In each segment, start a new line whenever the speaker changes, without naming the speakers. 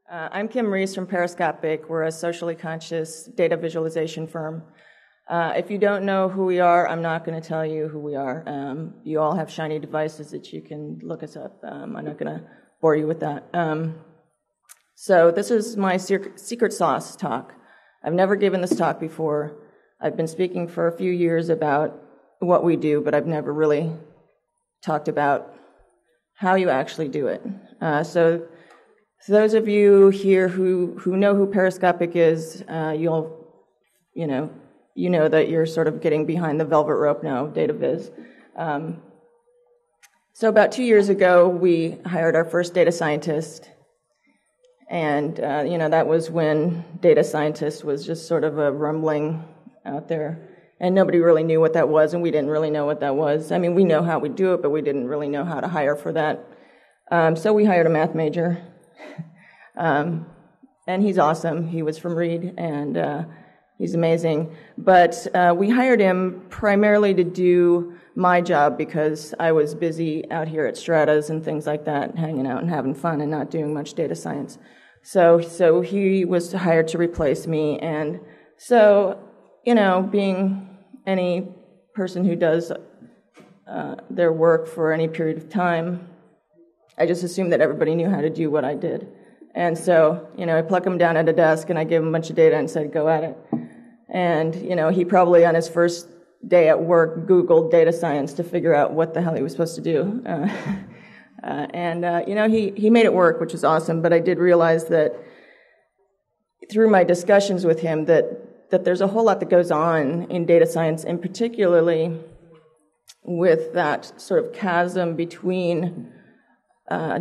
I'm Kim Reese from Periscopic. We're a socially conscious data visualization firm. If you don't know who we are, I'm not going to tell you who we are. You all have shiny devices that you can look us up. I'm not going to bore you with that. So this is my secret sauce talk. I've never given this talk before. I've been speaking for a few years about what we do, but I've never really talked about how you actually do it. So those of you here who know who Periscopic is, you know that you're sort of getting behind the velvet rope now, data viz. So about 2 years ago, we hired our first data scientist, and that was when data scientist was just sort of a rumbling out there, and nobody really knew what that was, and we didn't really know what that was. I mean, we know how we do it, but we didn't really know how to hire for that. So we hired a math major. And he's awesome. He was from Reed, and he's amazing. But we hired him primarily to do my job because I was busy out here at Stratas and things like that, hanging out and having fun and not doing much data science. So he was hired to replace me. And so, being any person who does their work for any period of time, I just assumed that everybody knew how to do what I did. And so, I pluck him down at a desk and I gave him a bunch of data and said, go at it. And, he probably on his first day at work Googled data science to figure out what the hell he was supposed to do. He made it work, which was awesome. But I did realize that through my discussions with him that there's a whole lot that goes on in data science, and particularly with that sort of chasm between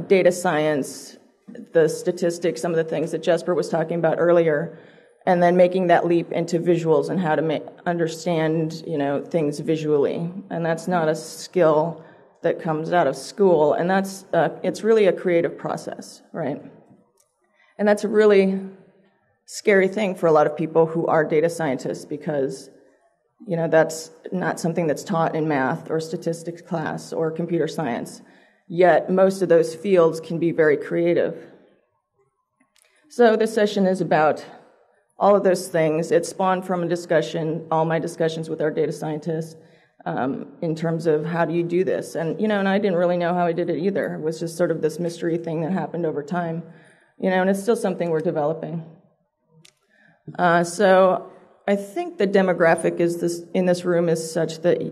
data science, the statistics, some of the things that Jesper was talking about earlier, and then making that leap into visuals and how to understand, things visually. And that's not a skill that comes out of school, and it's really a creative process, right? And that's a really scary thing for a lot of people who are data scientists because, that's not something that's taught in math or statistics class or computer science. Yet most of those fields can be very creative. So this session is about all of those things. It spawned from a discussion, all my discussions with our data scientists, in terms of how do you do this? And, and I didn't really know how I did it either. It was just sort of this mystery thing that happened over time, and it's still something we're developing. So I think the demographic in this room is such that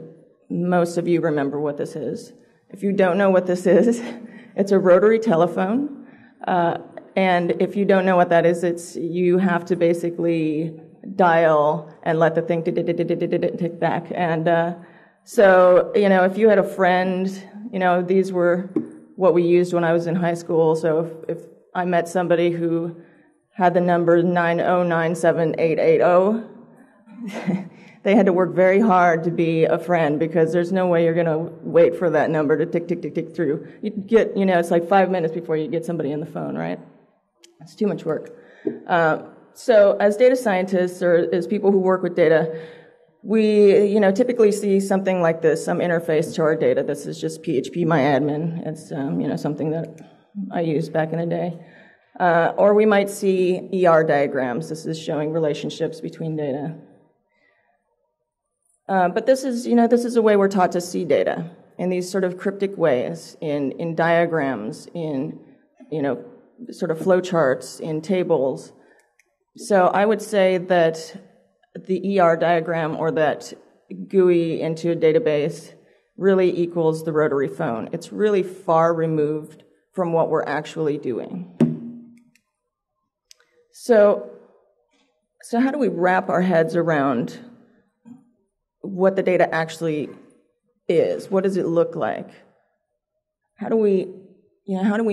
most of you remember what this is. If you don't know what this is, it's a rotary telephone. And if you don't know what that is, you have to basically dial and let the thing tick back. And so, if you had a friend, these were what we used when I was in high school. So if I met somebody who had the number 9097880, they had to work very hard to be a friend because there's no way you're going to wait for that number to tick, tick, tick, tick through. You get, it's like 5 minutes before you get somebody on the phone, right? It's too much work. So as data scientists or as people who work with data, we, typically see something like this, some interface to our data. This is just PHP MyAdmin. It's, something that I used back in the day. Or we might see ER diagrams. This is showing relationships between data. But this is a way we're taught to see data in these sort of cryptic ways, in diagrams, in, sort of flowcharts, in tables. So I would say that the ER diagram or that GUI into a database really equals the rotary phone. It's really far removed from what we're actually doing. So how do we wrap our heads around what the data actually is? What does it look like? How do we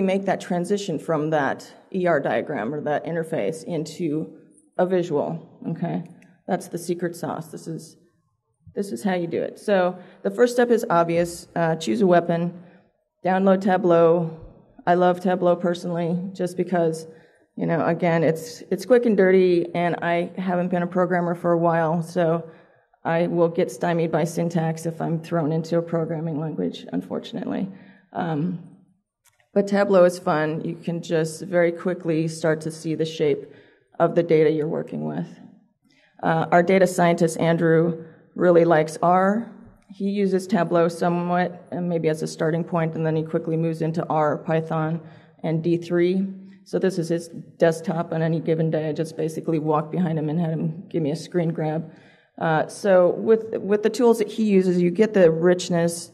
make that transition from that ER diagram or that interface into a visual? Okay, that's the secret sauce. This is how you do it. So the first step is obvious. Choose a weapon. Download Tableau. I love Tableau personally, just because, again, it's quick and dirty, and I haven't been a programmer for a while, so I will get stymied by syntax if I'm thrown into a programming language, unfortunately. But Tableau is fun. You can just very quickly start to see the shape of the data you're working with. Our data scientist, Andrew, really likes R. He uses Tableau somewhat, and maybe as a starting point, and then he quickly moves into R, Python, and D3. So this is his desktop on any given day. I just basically walked behind him and had him give me a screen grab. So with the tools that he uses, you get the richness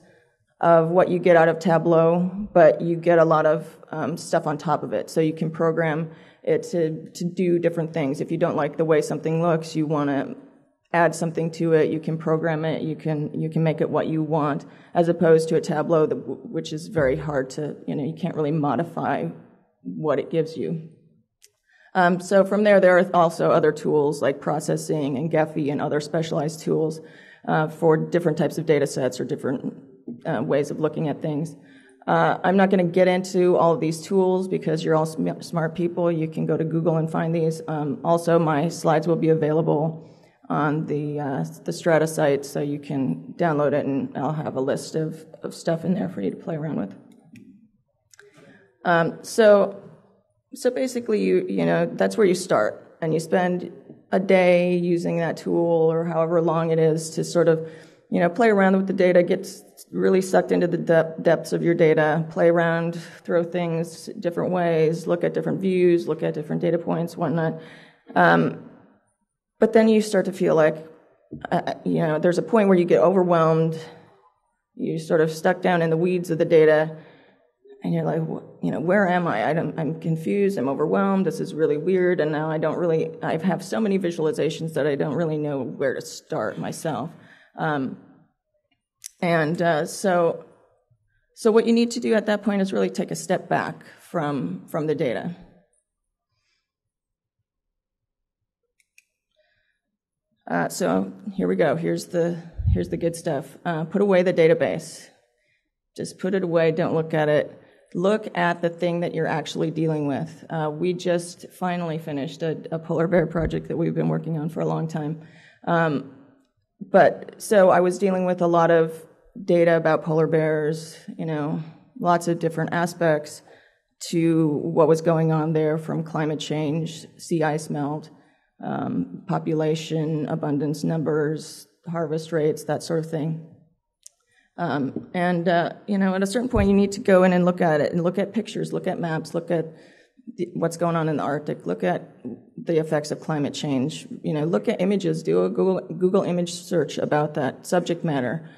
of what you get out of Tableau, but you get a lot of stuff on top of it. So you can program it to do different things. If you don't like the way something looks, you want to add something to it, you can program it, you can make it what you want, as opposed to a Tableau, which is very hard to, you can't really modify what it gives you. So from there are also other tools like processing and Gephi and other specialized tools for different types of data sets or different ways of looking at things. I'm not going to get into all of these tools because you're all smart people. You can go to Google and find these. Also, my slides will be available on the Strata site, so you can download it, and I'll have a list of stuff in there for you to play around with. So basically, you know, that's where you start, and you spend a day using that tool or however long it is to sort of, play around with the data, get really sucked into the depths of your data, play around, throw things different ways, look at different views, look at different data points, whatnot. But then you start to feel like, there's a point where you get overwhelmed, you're sort of stuck down in the weeds of the data, and you're like, where am I? I'm confused, I'm overwhelmed, this is really weird, and now I have so many visualizations that I don't really know where to start myself. So what you need to do at that point is really take a step back from the data. So here we go. Here's the good stuff. Put away the database. Just put it away. Don't look at it. Look at the thing that you're actually dealing with. We just finally finished a polar bear project that we've been working on for a long time. But so I was dealing with a lot of data about polar bears, lots of different aspects to what was going on there, from climate change, sea ice melt, population, abundance numbers, harvest rates, that sort of thing. At a certain point, you need to go in and look at it, and look at pictures, look at maps, look at what's going on in the Arctic, look at the effects of climate change, look at images, do a Google image search about that subject matter.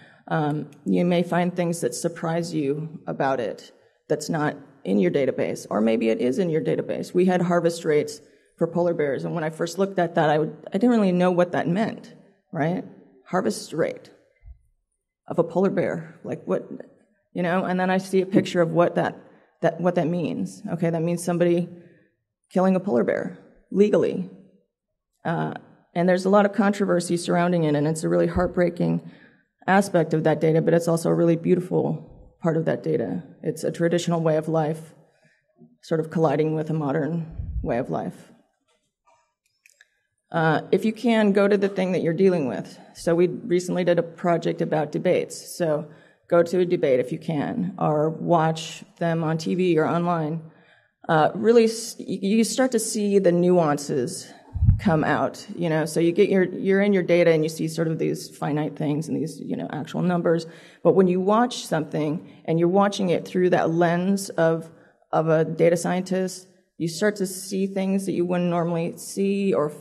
You may find things that surprise you about it that's not in your database, or maybe it is in your database. We had harvest rates for polar bears, and when I first looked at that, I didn't really know what that meant, right? Harvest rate of a polar bear, like what, and then I see a picture of what that means. Okay, that means somebody killing a polar bear legally. And there's a lot of controversy surrounding it, and it's a really heartbreaking aspect of that data, but it's also a really beautiful part of that data. It's a traditional way of life sort of colliding with a modern way of life. If you can, go to the thing that you're dealing with. So we recently did a project about debates. So go to a debate if you can, or watch them on TV or online. Really, you start to see the nuances come out, so you're in your data and you see sort of these finite things and these, actual numbers. But when you watch something and you're watching it through that lens of a data scientist, you start to see things that you wouldn't normally see, or,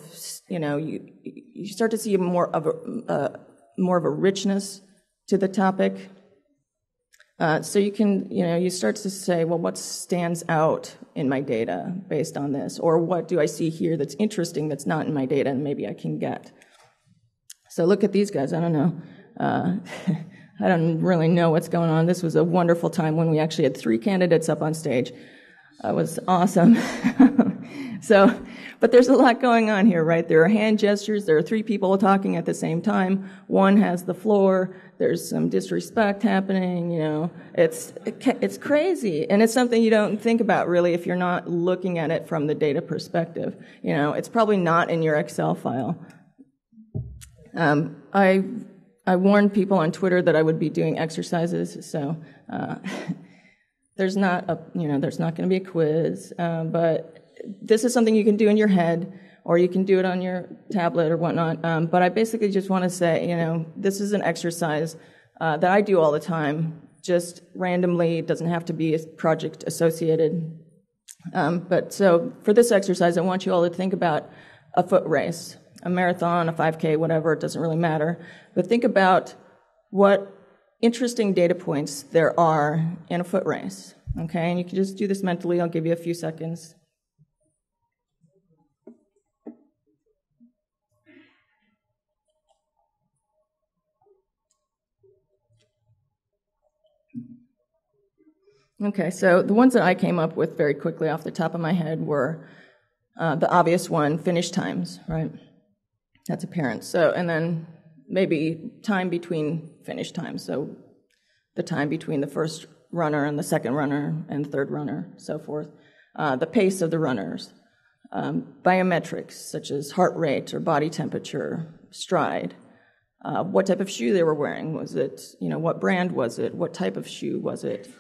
you start to see more of a richness to the topic. So you can, you start to say, well, what stands out in my data based on this? Or what do I see here that's interesting that's not in my data and maybe I can get? So look at these guys. I don't know. I don't really know what's going on. This was a wonderful time when we actually had 3 candidates up on stage. That was awesome. But there's a lot going on here, right? There are hand gestures. There are 3 people talking at the same time. One has the floor. There's some disrespect happening, It's crazy. And it's something you don't think about, really, if you're not looking at it from the data perspective. It's probably not in your Excel file. I warned people on Twitter that I would be doing exercises, so There's not going to be a quiz, but this is something you can do in your head, or you can do it on your tablet or whatnot. But I basically just want to say, this is an exercise that I do all the time, just randomly. It doesn't have to be a project associated. But so for this exercise, I want you all to think about a foot race, a marathon, a 5K, whatever, it doesn't really matter. But think about what interesting data points there are in a foot race, okay? And you can just do this mentally. I'll give you a few seconds. Okay, so the ones that I came up with very quickly off the top of my head were the obvious one, finish times, right? That's apparent. So, and then maybe time between finish times. So the time between the first runner and the second runner and the third runner, so forth. The pace of the runners. Biometrics, such as heart rate or body temperature, stride. What type of shoe they were wearing. Was it, what brand was it? What type of shoe was it?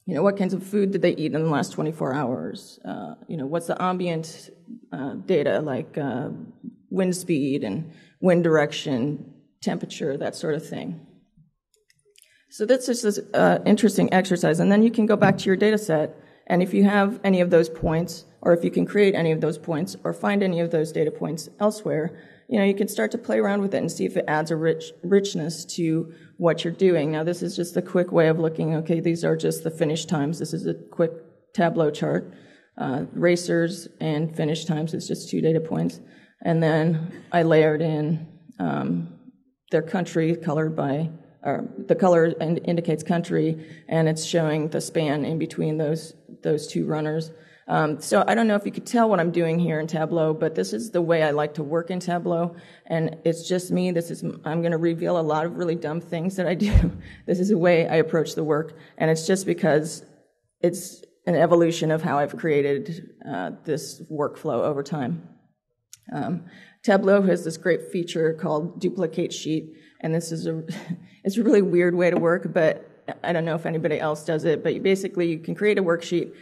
What kinds of food did they eat in the last 24 hours? What's the ambient data, like wind speed and wind direction, temperature, that sort of thing. So that's just this interesting exercise. And then you can go back to your data set, and if you have any of those points, or if you can create any of those points, or find any of those data points elsewhere, you can start to play around with it and see if it adds a richness to what you're doing. Now, this is just a quick way of looking, okay, these are just the finish times. This is a quick Tableau chart. Racers and finish times is just 2 data points. And then I layered in their country colored by, or the color indicates country, and it's showing the span in between those 2 runners. So I don't know if you could tell what I'm doing here in Tableau, but this is the way I like to work in Tableau, and it's just me. I'm going to reveal a lot of really dumb things that I do. This is the way I approach the work, and it's just because it's an evolution of how I've created this workflow over time. Tableau has this great feature called duplicate sheet, and this is it's a really weird way to work, but I don't know if anybody else does it, but you can create a worksheet.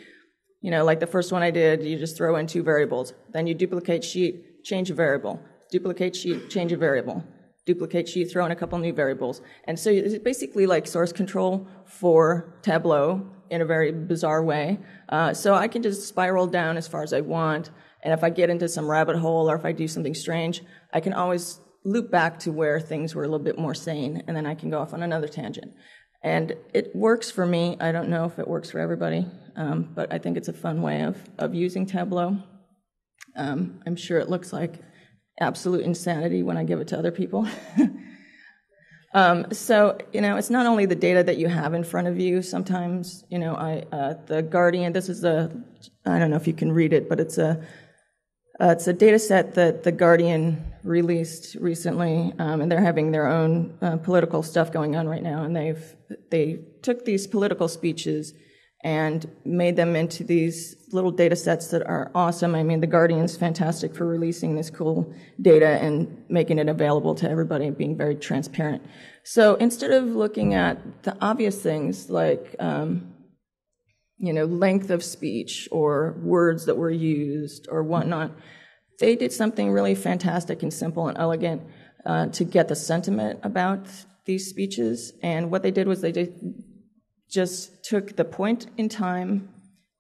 Like the first one I did, you just throw in 2 variables. Then you duplicate sheet, change a variable. Duplicate sheet, change a variable. Duplicate sheet, throw in a couple new variables. And so it's basically like source control for Tableau in a very bizarre way. So I can just spiral down as far as I want. And if I get into some rabbit hole or if I do something strange, I can always loop back to where things were a little bit more sane, and then I can go off on another tangent. And it works for me. I don't know if it works for everybody, but I think it's a fun way of using Tableau. I'm sure it looks like absolute insanity when I give it to other people. So, it's not only the data that you have in front of you. Sometimes, the Guardian, this is I don't know if you can read it, but it's a data set that the Guardian released recently, and they're having their own political stuff going on right now, and they took these political speeches and made them into these little data sets that are awesome. I mean, the Guardian's fantastic for releasing this cool data and making it available to everybody and being very transparent. So instead of looking at the obvious things like length of speech or words that were used or whatnot, they did something really fantastic and simple and elegant to get the sentiment about these speeches. And what they did was they just took the point in time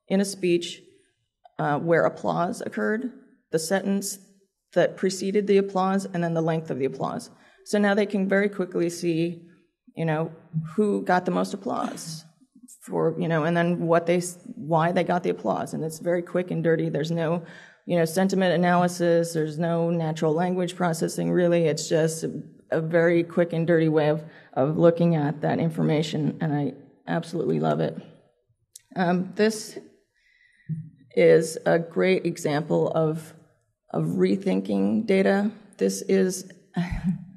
in a speech where applause occurred, the sentence that preceded the applause, and then the length of the applause. So now they can very quickly see, who got the most applause. And then why they got the applause. And it's very quick and dirty. There's no, sentiment analysis. There's no natural language processing, really. It's just a very quick and dirty way of looking at that information, and I absolutely love it. This is a great example of rethinking data.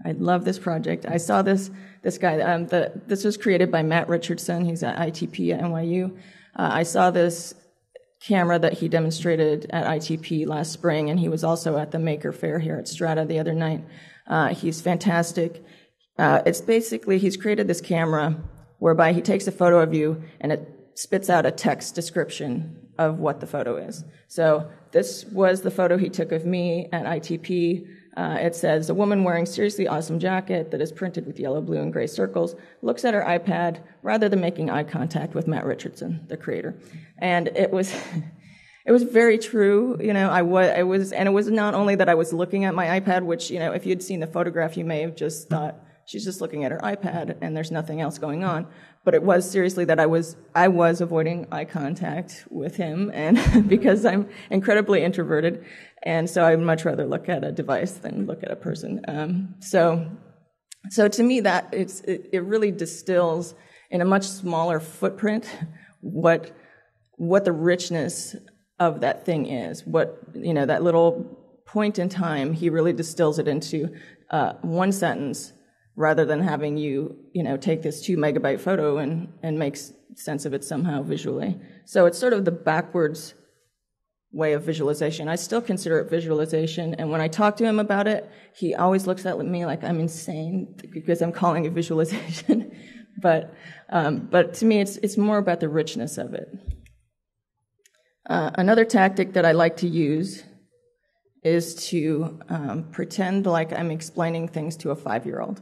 I love this project. I saw this guy, this was created by Matt Richardson. He's at ITP at NYU. I saw this camera that he demonstrated at ITP last spring, and he was also at the Maker Fair here at Strata the other night. He's fantastic. It's basically, he's created this camera whereby he takes a photo of you and it spits out a text description of what the photo is. So this was the photo he took of me at ITP. It says, a woman wearing seriously awesome jacket that is printed with yellow, blue, and gray circles looks at her iPad rather than making eye contact with Matt Richardson, the creator. And it was it was very true. You know, it was not only that I was looking at my iPad, which, you know, if you'd seen the photograph, you may have just thought she's just looking at her iPad and there's nothing else going on. But it was seriously that I was avoiding eye contact with him, and because I'm incredibly introverted, and so I'd much rather look at a device than look at a person. So to me, that it really distills in a much smaller footprint what the richness of that thing is. What, you know, that little point in time, he really distills it into one sentence, rather than having you know, take this 2 megabyte photo and make sense of it somehow visually. So it's sort of the backwards way of visualization. I still consider it visualization, and when I talk to him about it, he always looks at me like I'm insane because I'm calling it visualization. But to me, it's more about the richness of it. Another tactic that I like to use is to pretend like I'm explaining things to a 5-year-old.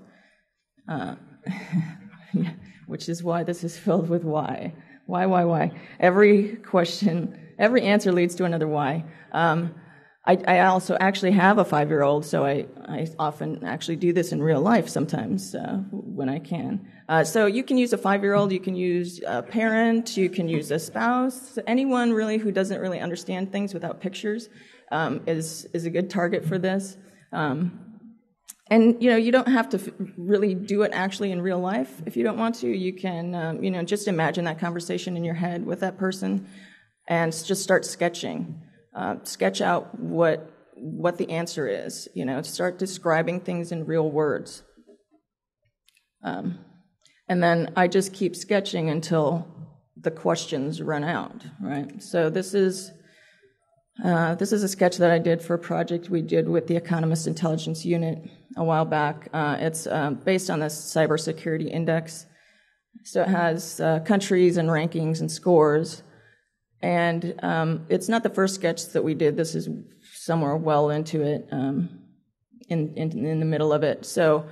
Which is why this is filled with why. Why? Every answer leads to another why. I also actually have a 5-year-old, so I often actually do this in real life sometimes when I can. So you can use a 5-year-old, you can use a parent, you can use a spouse, anyone really who doesn't really understand things without pictures is a good target for this. And, you know, you don't have to really do it actually in real life. If you don't want to, you can, you know, just imagine that conversation in your head with that person and just start sketching. Sketch out what the answer is, you know, start describing things in real words. And then I just keep sketching until the questions run out, right? So this is a sketch that I did for a project we did with the Economist Intelligence Unit a while back. It's based on this cybersecurity index. So it has countries and rankings and scores. And it's not the first sketch that we did. This is somewhere well into it, in the middle of it. So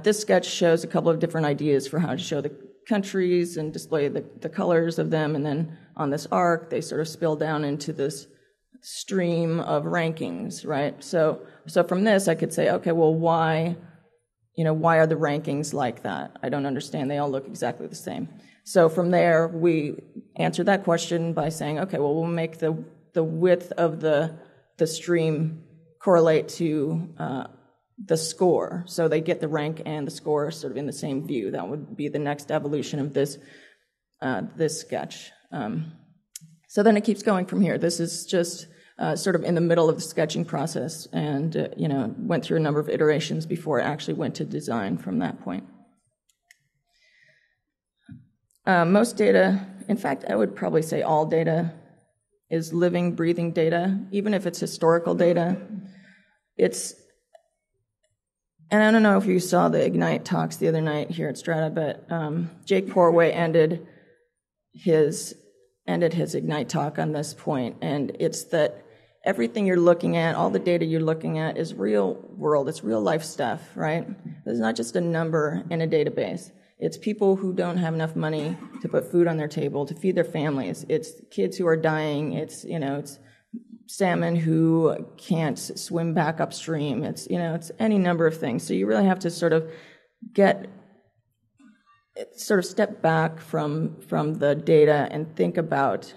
this sketch shows a couple of different ideas for how to show the countries and display the colors of them. And then on this arc, they sort of spill down into this stream of rankings, right? So from this, I could say, okay, well, why are the rankings like that? I don't understand. They all look exactly the same. So from there, we answer that question by saying, okay, well, we'll make the width of the stream correlate to the score. So they get the rank and the score sort of in the same view. That would be the next evolution of this sketch. So then it keeps going from here. This is just sort of in the middle of the sketching process, and went through a number of iterations before it actually went to design from that point. Most data, in fact, I would probably say all data is living, breathing data, even if it's historical data. And I don't know if you saw the Ignite talks the other night here at Strata, but Jake Porway ended his Ignite talk on this point, and it's that everything you're looking at, all the data you're looking at is real world, it's real life stuff, right? It's not just a number in a database. It's people who don't have enough money to put food on their table, to feed their families. It's kids who are dying. It's salmon who can't swim back upstream. It's any number of things. So you really have to sort of step back from the data and think about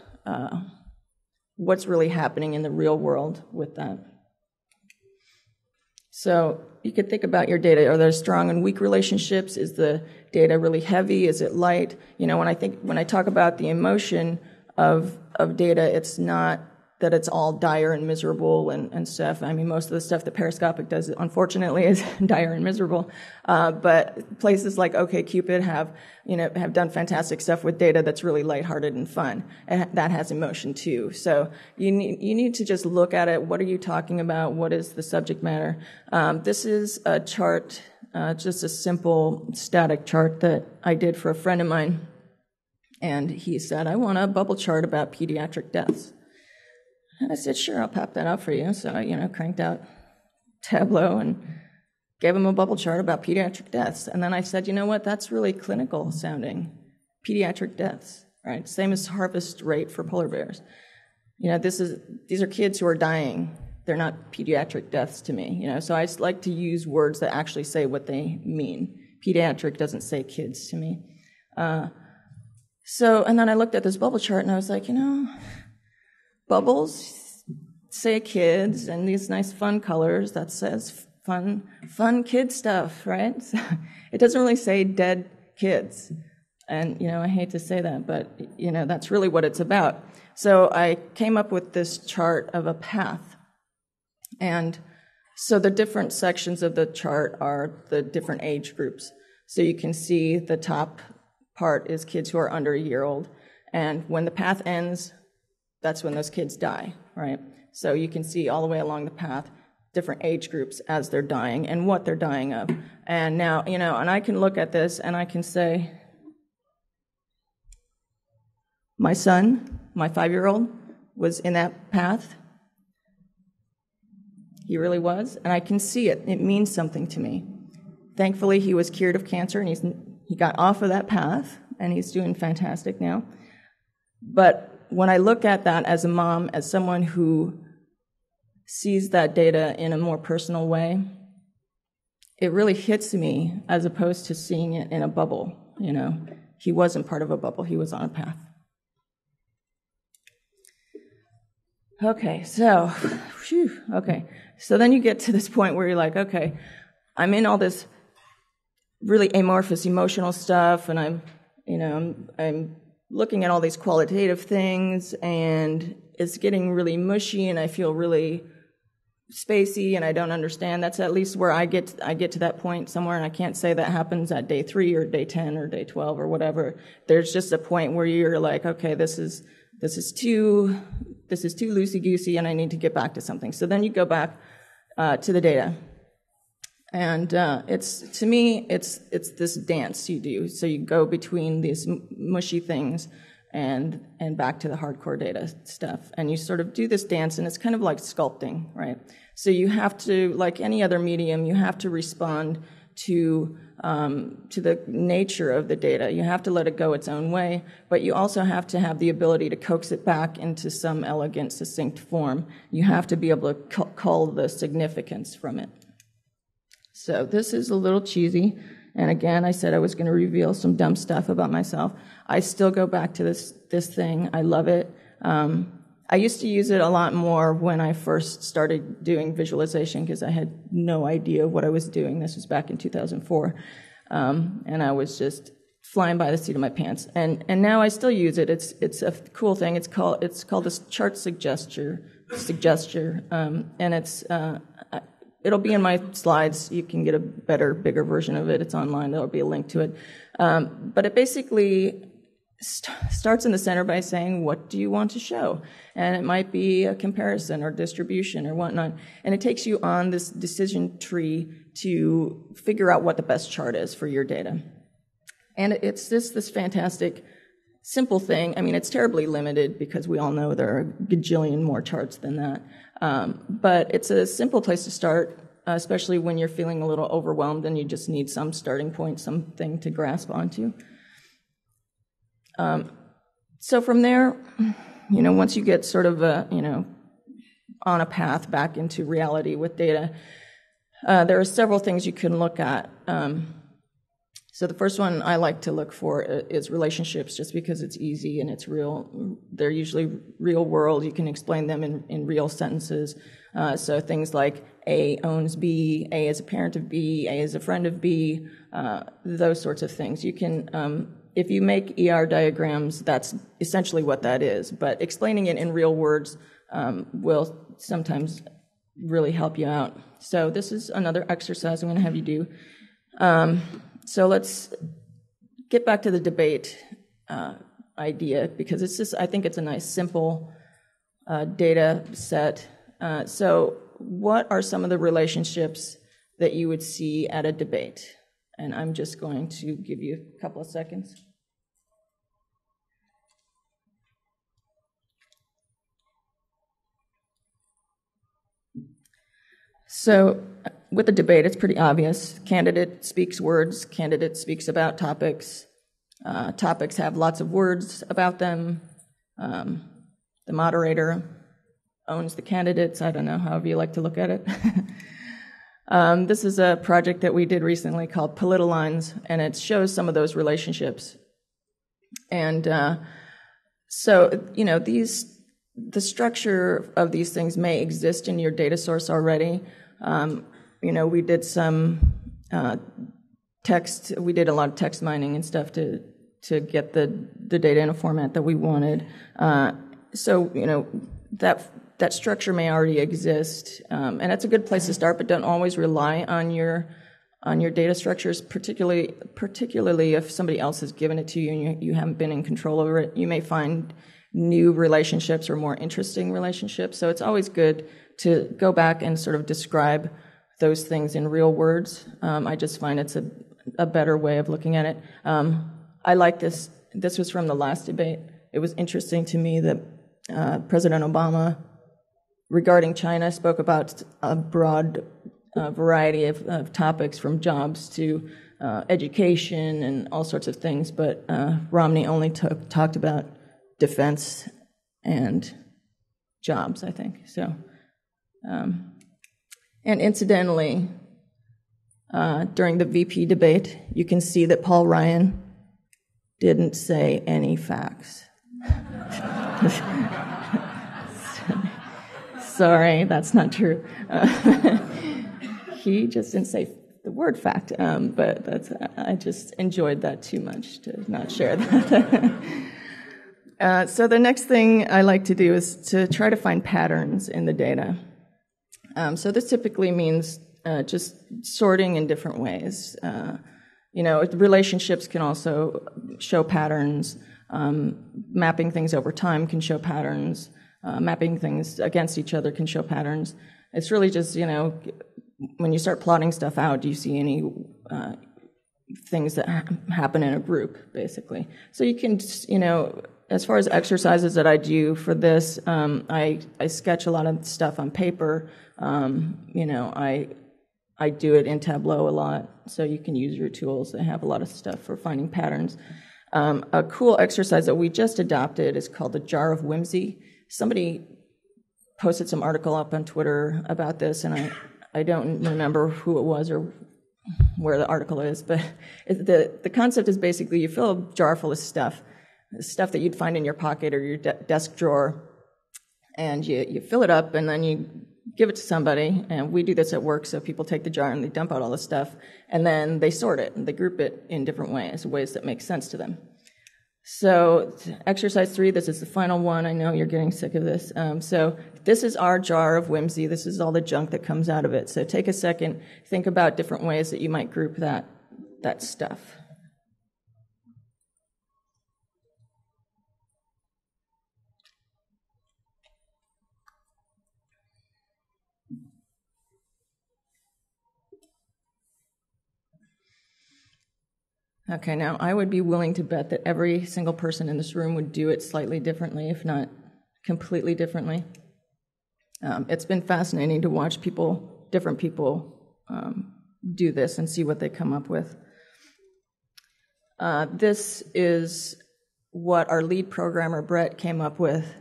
what's really happening in the real world with that. So you could think about your data. Are there strong and weak relationships? Is the data really heavy? Is it light? When I talk about the emotion of data, it's not that it's all dire and miserable and stuff. I mean, most of the stuff that Periscopic does, unfortunately, is dire and miserable. But places like OkCupid have done fantastic stuff with data that's really lighthearted and fun. And that has emotion too. So you need to just look at it. What are you talking about? What is the subject matter? This is a chart just a simple static chart that I did for a friend of mine. And he said, I want a bubble chart about pediatric deaths. And I said, sure, I'll pop that out for you. So I, cranked out Tableau and gave him a bubble chart about pediatric deaths. And then I said, you know what, that's really clinical sounding. Pediatric deaths, right? Same as harvest rate for polar bears. These are kids who are dying. They're not pediatric deaths to me, So I just like to use words that actually say what they mean. Pediatric doesn't say kids to me. And then I looked at this bubble chart and I was like, bubbles say kids and these nice fun colors that says fun kid stuff, right? So it doesn't really say dead kids. And, I hate to say that, but, that's really what it's about. So I came up with this chart of a path. And so the different sections of the chart are the different age groups. So you can see the top part is kids who are under a year old. And when the path ends, that's when those kids die, right? So you can see all the way along the path different age groups as they're dying and what they're dying of. And now, and I can look at this and I can say, my son, my 5-year-old, was in that path. He really was, and I can see it. It means something to me. Thankfully, he was cured of cancer, and he got off of that path, and he's doing fantastic now. But when I look at that as a mom, as someone who sees that data in a more personal way, it really hits me as opposed to seeing it in a bubble. He wasn't part of a bubble. He was on a path. Okay, so then you get to this point where you're like, okay, I'm in all this really amorphous emotional stuff, and I'm looking at all these qualitative things, and it's getting really mushy, and I feel really spacey, and I don't understand. That's at least where I get to that point somewhere, and I can't say that happens at day 3 or day 10 or day 12 or whatever. There's just a point where you're like, okay, this is too loosey-goosey, and I need to get back to something. So then you go back to the data. And to me, it's this dance you do. So you go between these mushy things and back to the hardcore data stuff. And you sort of do this dance, and it's kind of like sculpting, right? So you have to, like any other medium, you have to respond to the nature of the data. You have to let it go its own way, but you also have to have the ability to coax it back into some elegant, succinct form. You have to be able to cull the significance from it. So this is a little cheesy, and again, I said I was going to reveal some dumb stuff about myself. I still go back to this thing. I love it. I used to use it a lot more when I first started doing visualization because I had no idea what I was doing. This was back in 2004. And I was just flying by the seat of my pants. And now I still use it. It's a cool thing. It's called this chart suggesture. And it'll be in my slides. You can get a better, bigger version of it. It's online. There'll be a link to it. But it basically starts in the center by saying, what do you want to show? And it might be a comparison or distribution or whatnot. And it takes you on this decision tree to figure out what the best chart is for your data. And it's just this fantastic, simple thing. I mean, it's terribly limited because we all know there are a gajillion more charts than that. But it's a simple place to start, especially when you're feeling a little overwhelmed and you just need some starting point, something to grasp onto. So from there, once you get sort of on a path back into reality with data, there are several things you can look at. So the first one I like to look for is relationships, just because it's easy and it's real. They're usually real world. You can explain them in real sentences. So things like A owns B, A is a parent of B, A is a friend of B, those sorts of things. You can, if you make ER diagrams, that's essentially what that is. But explaining it in real words will sometimes really help you out. So this is another exercise I'm going to have you do. So let's get back to the debate idea, because it's just, I think it's a nice, simple data set. So what are some of the relationships that you would see at a debate. And I'm just going to give you a couple of seconds. So with a debate, it's pretty obvious. Candidate speaks words, candidate speaks about topics. Topics have lots of words about them. The moderator owns the candidates. I don't know, however you like to look at it. This is a project that we did recently called Politilines, and it shows some of those relationships. And so, you know, the structure of these things may exist in your data source already. You know, we did some we did a lot of text mining and stuff to get the data in a format that we wanted. So, you know, that structure may already exist, and that's a good place to start, but don't always rely on your data structures, particularly if somebody else has given it to you and you haven't been in control over it. You may find new relationships or more interesting relationships. So it's always good to go back and sort of describe those things in real words. I just find it's a better way of looking at it. I like this. This was from the last debate. It was interesting to me that President Obama, regarding China, spoke about a broad variety of topics, from jobs to education and all sorts of things, but Romney only talked about defense and jobs, I think. So, and incidentally, during the VP debate, you can see that Paul Ryan didn't say any facts. Sorry, that's not true. He just didn't say the word fact, but I just enjoyed that too much to not share that. So the next thing I like to do is to try to find patterns in the data. So this typically means just sorting in different ways. You know, relationships can also show patterns. Mapping things over time can show patterns. Mapping things against each other can show patterns. It's really just, you know, when you start plotting stuff out, do you see any things that happen in a group, basically? So you can, you know, as far as exercises that I do for this, I sketch a lot of stuff on paper. You know, I do it in Tableau a lot, so you can use your tools. They have a lot of stuff for finding patterns. A cool exercise that we just adopted is called the Jar of Whimsy. Somebody posted some article up on Twitter about this, and I don't remember who it was or where the article is, but the concept is basically you fill a jar full of stuff that you'd find in your pocket or your desk drawer, and you fill it up, and then you give it to somebody. And we do this at work, so people take the jar and they dump out all the stuff, and then they sort it and they group it in different ways that make sense to them. So exercise 3, this is the final one. I know you're getting sick of this. So this is our jar of whimsy. This is all the junk that comes out of it. So take a second, think about different ways that you might group that stuff. Okay, now I would be willing to bet that every single person in this room would do it slightly differently, if not completely differently. It's been fascinating to watch different people do this and see what they come up with. This is what our lead programmer, Brett, came up with,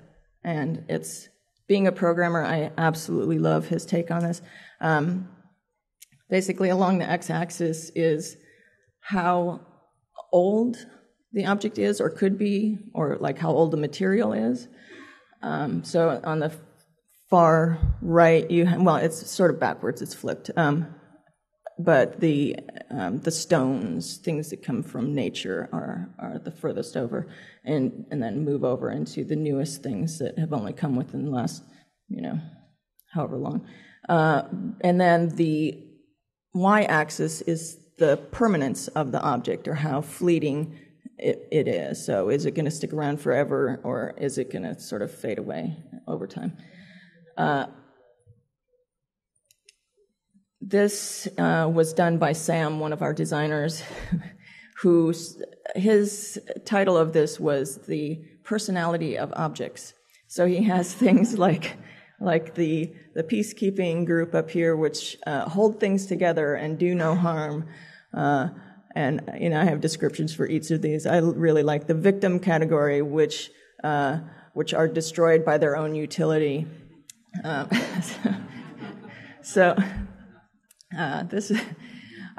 and it's, being a programmer, I absolutely love his take on this. Basically, along the x-axis is how old the object is or could be, or like how old the material is. So on the far right, it's sort of backwards, it's flipped. But the stones, things that come from nature, are the furthest over, and then move over into the newest things that have only come within the last, however long. And then the y-axis is the permanence of the object, or how fleeting it is. So is it going to stick around forever, or is it going to sort of fade away over time? this was done by Sam, one of our designers, his title of this was the personality of objects. So he has things like the peacekeeping group up here, which hold things together and do no harm. And I have descriptions for each of these. I really like the victim category, which are destroyed by their own utility. I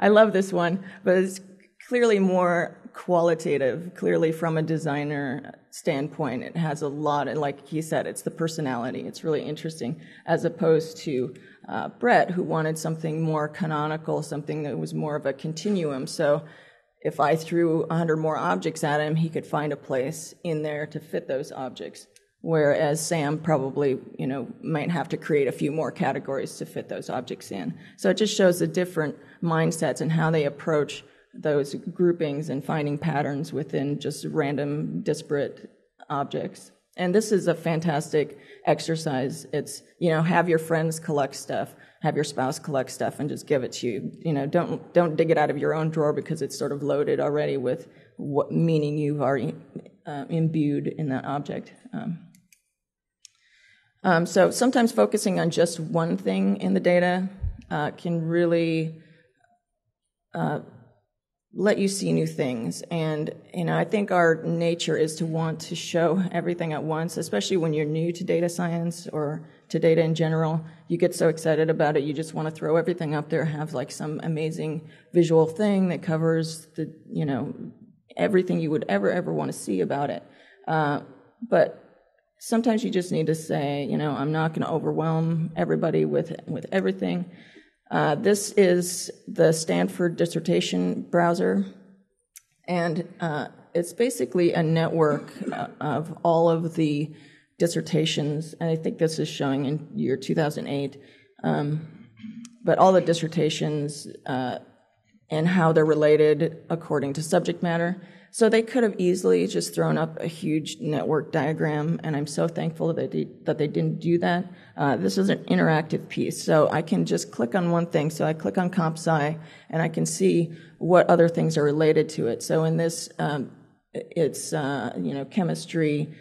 love this one, but it's clearly more qualitative. Clearly, from a designer standpoint, it has a lot. And like he said, it's the personality. It's really interesting, as opposed to Brett, who wanted something more canonical, something that was more of a continuum. So if I threw 100 more objects at him, he could find a place in there to fit those objects. Whereas Sam probably, might have to create a few more categories to fit those objects in. So it just shows the different mindsets and how they approach those groupings and finding patterns within just random, disparate objects. And this is a fantastic exercise. It's, have your friends collect stuff, have your spouse collect stuff, and just give it to you. Don't dig it out of your own drawer because it's sort of loaded already with what meaning you've already imbued in that object. So sometimes focusing on just one thing in the data can really let you see new things. And, I think our nature is to want to show everything at once, especially when you're new to data science or to data in general. You get so excited about it, you just want to throw everything up there, have like some amazing visual thing that covers the, everything you would ever want to see about it. But sometimes you just need to say, I'm not going to overwhelm everybody with everything. This is the Stanford dissertation browser, and it's basically a network of all of the dissertations, and I think this is showing in year 2008, but all the dissertations and how they're related according to subject matter. So they could have easily just thrown up a huge network diagram, and I'm so thankful that they didn't do that. This is an interactive piece, so I can just click on one thing. So I click on comp sci, and I can see what other things are related to it. So in this, it's chemistry,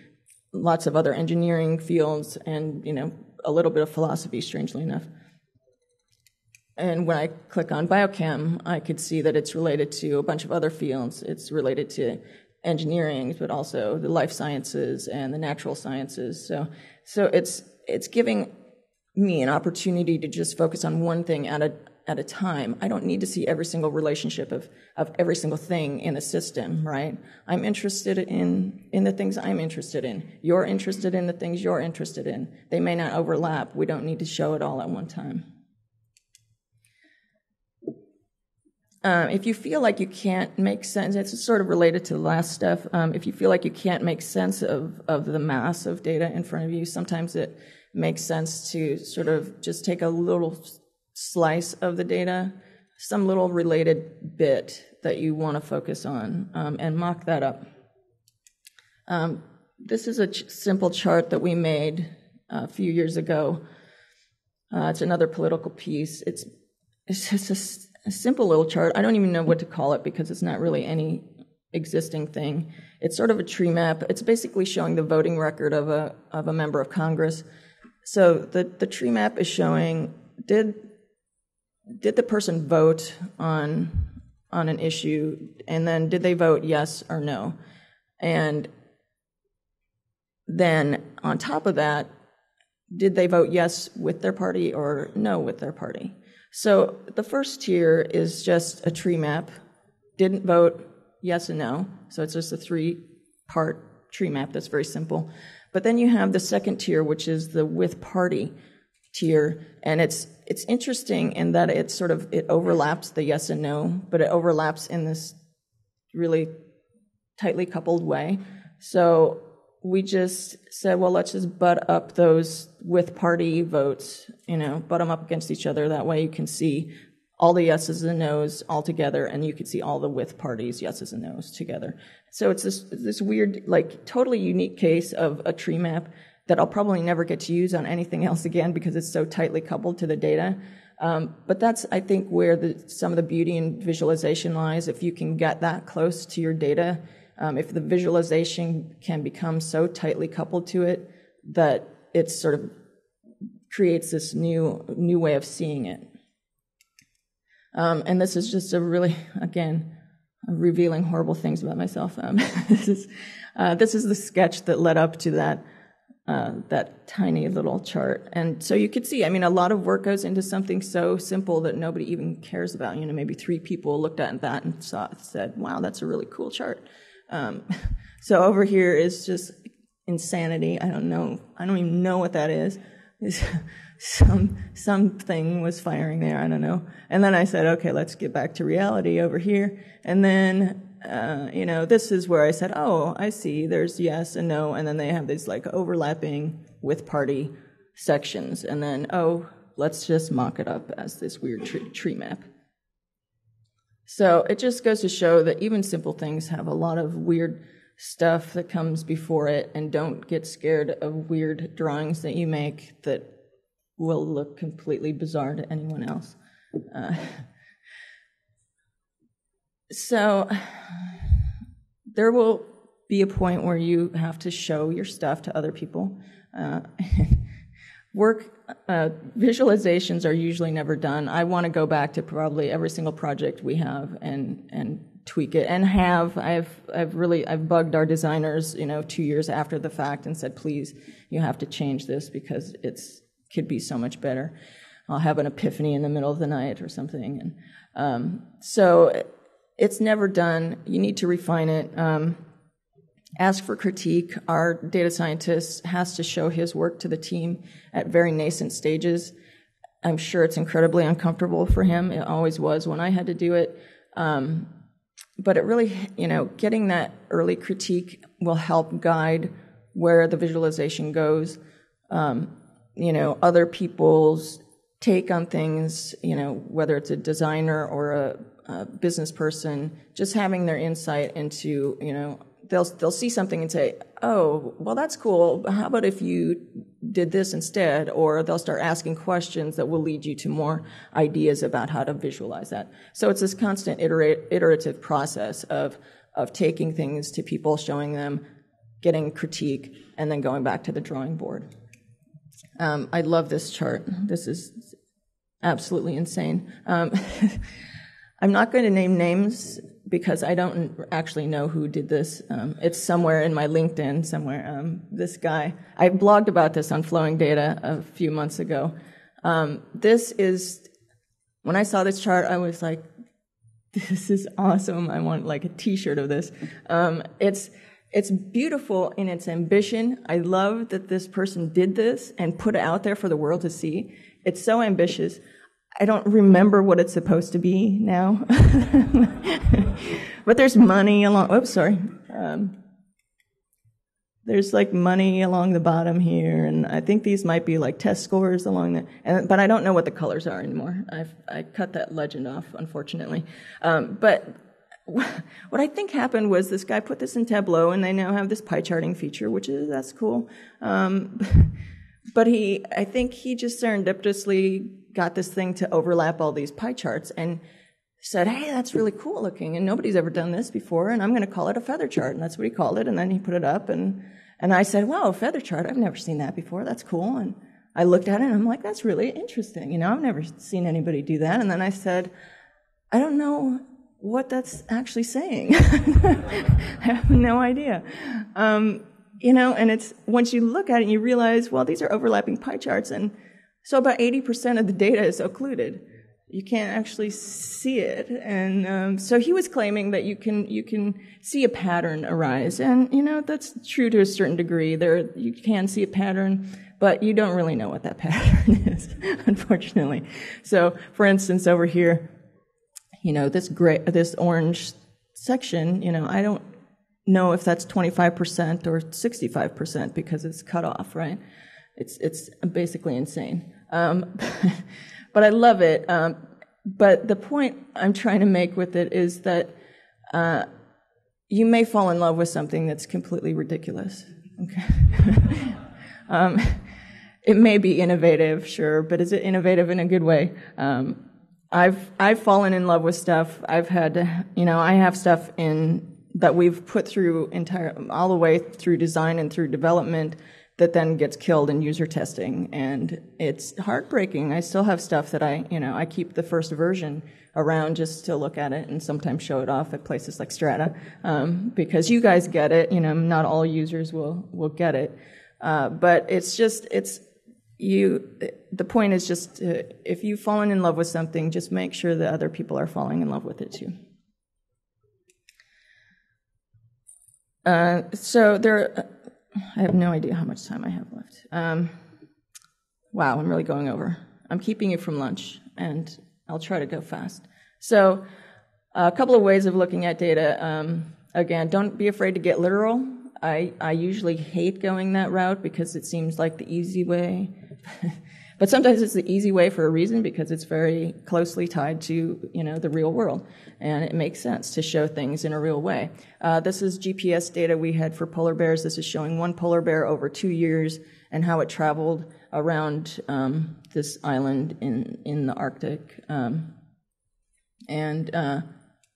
lots of other engineering fields, and a little bit of philosophy, strangely enough. And when I click on biochem, I could see that it's related to a bunch of other fields. It's related to engineering, but also the life sciences and the natural sciences. So it's giving me an opportunity to just focus on one thing at a time. I don't need to see every single relationship of every single thing in the system, right? I'm interested in the things I'm interested in. You're interested in the things you're interested in. They may not overlap. We don't need to show it all at one time. If you feel like you can't make sense, it's sort of related to the last stuff. If you feel like you can't make sense of the mass of data in front of you, sometimes it makes sense to sort of just take a little slice of the data, some little related bit that you want to focus on, and mock that up. This is a simple chart that we made a few years ago. It's another political piece. It's just a simple little chart. I don't even know what to call it because it's not really any existing thing. It's sort of a tree map. It's basically showing the voting record of a member of Congress. So the tree map is showing did the person vote on an issue, and then did they vote yes or no? And then on top of that, did they vote yes with their party or no with their party? So the first tier is just a tree map. Didn't vote, yes and no. So it's just a 3-part tree map that's very simple. But then you have the second tier, which is the with party tier. And it's interesting in that it overlaps the yes and no, but it overlaps in this really tightly coupled way. So we just said, well, let's just butt up those with party votes, butt them up against each other. That way you can see all the yeses and nos all together, and you can see all the with parties, yeses and nos together. So it's this weird, totally unique case of a tree map that I'll probably never get to use on anything else again because it's so tightly coupled to the data. But that's, I think, where some of the beauty in visualization lies. If you can get that close to your data, if the visualization can become so tightly coupled to it that it sort of creates this new way of seeing it. And this is just a really, again, revealing horrible things about myself. This is the sketch that led up to that tiny little chart. And so you could see, I mean, a lot of work goes into something so simple that nobody even cares about. You know, maybe 3 people looked at that and said, wow, that's a really cool chart. So over here is just insanity. I don't even know what that is. Something was firing there, I don't know. And then I said, okay, let's get back to reality over here. And then, this is where I said, oh, I see, there's yes and no, and then they have these like overlapping with party sections. And then, oh, let's just mock it up as this weird tree map. So it just goes to show that even simple things have a lot of weird stuff that comes before it, and don't get scared of weird drawings that you make that will look completely bizarre to anyone else. So there will be a point where you have to show your stuff to other people. Visualizations are usually never done. I want to go back to probably every single project we have and tweak it. And I've bugged our designers, 2 years after the fact and said, please, you have to change this because could be so much better. I'll have an epiphany in the middle of the night or something. And so it's never done. You need to refine it. Ask for critique. Our data scientist has to show his work to the team at very nascent stages. I'm sure it's incredibly uncomfortable for him. It always was when I had to do it. But it really, getting that early critique will help guide where the visualization goes. Other people's take on things, whether it's a designer or a business person, just having their insight into, they'll see something and say, oh, well, that's cool. How about if you did this instead? Or they'll start asking questions that will lead you to more ideas about how to visualize that. So it's this constant iterative process of taking things to people, showing them, getting critique, and then going back to the drawing board. I love this chart. This is absolutely insane. I'm not going to name names because I don't actually know who did this. It's somewhere in my LinkedIn somewhere. This guy, I blogged about this on Flowing Data a few months ago. When I saw this chart, I was like, this is awesome. I want like a t-shirt of this. It's beautiful in its ambition. I love that this person did this and put it out there for the world to see. It's so ambitious. I don't remember what it's supposed to be now. But there's money along, there's like money along the bottom here, and I think these might be like test scores along the, but I don't know what the colors are anymore. I cut that legend off, unfortunately. But what I think happened was this guy put this in Tableau, and they now have this pie charting feature, that's cool. But I think he just serendipitously got this thing to overlap all these pie charts and said, hey, that's really cool looking, and nobody's ever done this before, and I'm going to call it a feather chart. And that's what he called it, and then he put it up, and I said, wow, a feather chart, I've never seen that before, that's cool. And I looked at it, and I'm like, that's really interesting. I've never seen anybody do that. And then I said, I don't know what that's actually saying. I have no idea. And it's, once you look at it, you realize, well, these are overlapping pie charts, and so about 80% of the data is occluded. You can't actually see it. And so he was claiming that you can see a pattern arise. And, that's true to a certain degree. You can see a pattern, but you don't really know what that pattern is, unfortunately. So, for instance, over here, this orange section, I don't know if that's 25% or 65% because it's cut off, right? It's basically insane. But I love it. But the point I'm trying to make with it is that you may fall in love with something that's completely ridiculous. Okay. it may be innovative, sure, but is it innovative in a good way? I've fallen in love with stuff. I've had, I have stuff that we've put through all the way through design and through development that then gets killed in user testing, and it's heartbreaking. I still have stuff that I keep the first version around just to look at it and sometimes show it off at places like Strata, because you guys get it. Not all users will get it, but the point is just if you've fallen in love with something, just make sure that other people are falling in love with it too. I have no idea how much time I have left. Wow, I'm really going over. I'm keeping you from lunch, and I'll try to go fast. So a couple of ways of looking at data. Again, don't be afraid to get literal. I usually hate going that route because it seems like the easy way. But sometimes it's the easy way for a reason, because it's very closely tied to, the real world. And it makes sense to show things in a real way. This is GPS data we had for polar bears. This is showing one polar bear over 2 years and how it traveled around this island in the Arctic.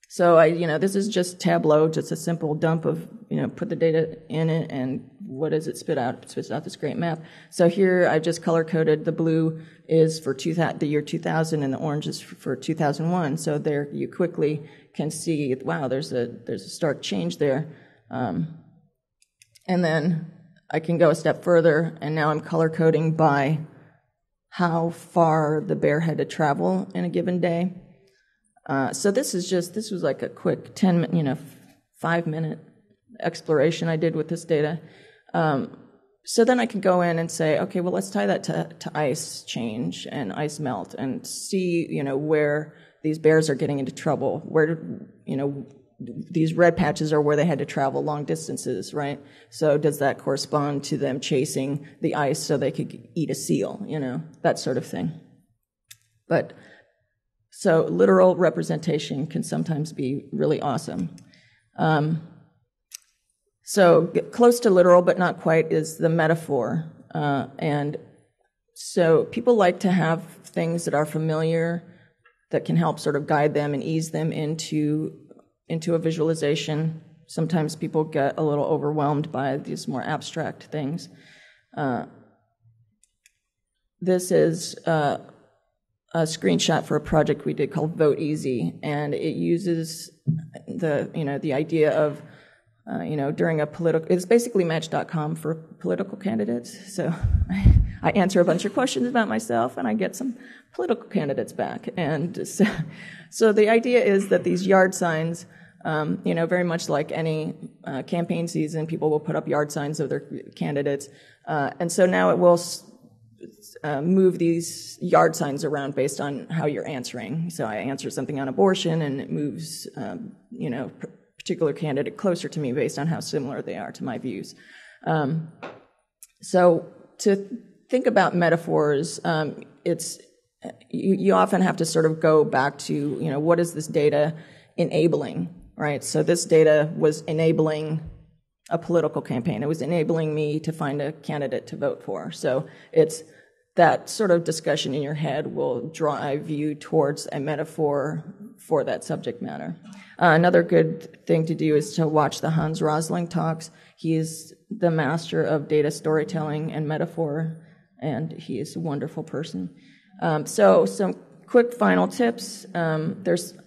So this is just Tableau, just a simple dump of, put the data in it, and what does it spit out? It spits out this great map. So here I just color-coded. The blue is for the year 2000, and the orange is for 2001. So there you quickly can see, wow, there's a stark change there. And then I can go a step further, and now I'm color-coding by how far the bear had to travel in a given day. So this was like a quick 5-minute exploration I did with this data. So then I could go in and say, okay, well, let's tie that to ice change and ice melt and see, where these bears are getting into trouble, where, these red patches are where they had to travel long distances, right? So does that correspond to them chasing the ice so they could eat a seal, that sort of thing. So literal representation can sometimes be really awesome. So close to literal, but not quite, is the metaphor. And so people like to have things that are familiar, that can help sort of guide them and ease them into a visualization. Sometimes people get a little overwhelmed by these more abstract things. This is a screenshot for a project we did called Vote Easy, and it uses the idea of during a political, it's basically Match.com for political candidates. So I answer a bunch of questions about myself, and I get some political candidates back. And so the idea is that these yard signs, very much like any campaign season, people will put up yard signs of their candidates, and so now it will move these yard signs around based on how you're answering. So I answer something on abortion, and it moves, particular candidate closer to me based on how similar they are to my views. So to think about metaphors, you often have to sort of go back to, what is this data enabling, right? So this data was enabling a political campaign. It was enabling me to find a candidate to vote for. So it's that sort of discussion in your head will drive you towards a metaphor for that subject matter. Another good thing to do is to watch the Hans Rosling talks. He is the master of data storytelling and metaphor, and he is a wonderful person. So some quick final tips. There's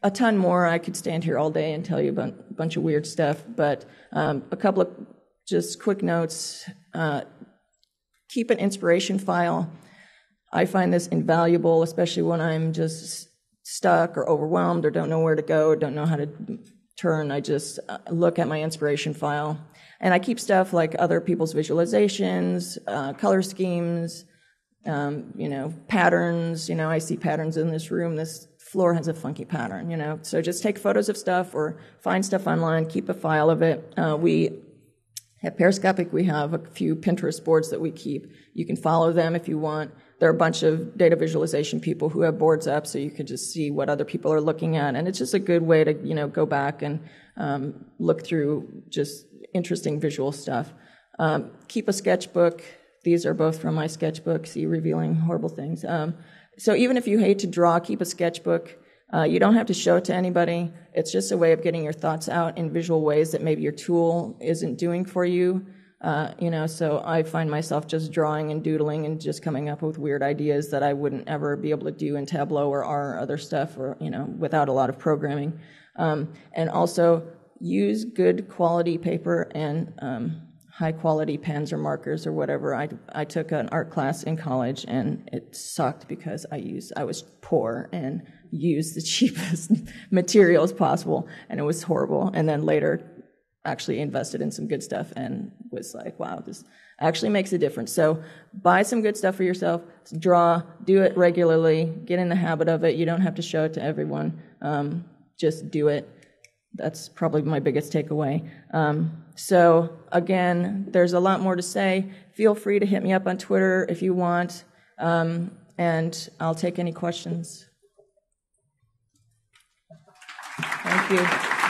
a ton more. I could stand here all day and tell you about a bunch of weird stuff, but a couple of just quick notes. Keep an inspiration file. I find this invaluable, especially when I'm just stuck or overwhelmed or don't know where to go or don't know how to turn. I just look at my inspiration file. And I keep stuff like other people's visualizations, color schemes, patterns. I see patterns in this room. This floor has a funky pattern, So just take photos of stuff or find stuff online, keep a file of it. At Periscopic, we have a few Pinterest boards that we keep. You can follow them if you want. There are a bunch of data visualization people who have boards up, so you can just see what other people are looking at. And it's just a good way to, go back and look through just interesting visual stuff. Keep a sketchbook. These are both from my sketchbook, see Revealing Horrible Things. So even if you hate to draw, keep a sketchbook. You don't have to show it to anybody. It's just a way of getting your thoughts out in visual ways that maybe your tool isn't doing for you. So I find myself just drawing and doodling and just coming up with weird ideas that I wouldn't ever be able to do in Tableau or R or other stuff, or, without a lot of programming. And also use good quality paper and high quality pens or markers or whatever. I took an art class in college and it sucked because I was poor and used the cheapest materials possible, and it was horrible. And then later actually invested in some good stuff and was like, wow, this actually makes a difference. So buy some good stuff for yourself, draw, do it regularly, get in the habit of it. You don't have to show it to everyone. Just do it. That's probably my biggest takeaway. So again, there's a lot more to say. Feel free to hit me up on Twitter if you want, and I'll take any questions. Thank you.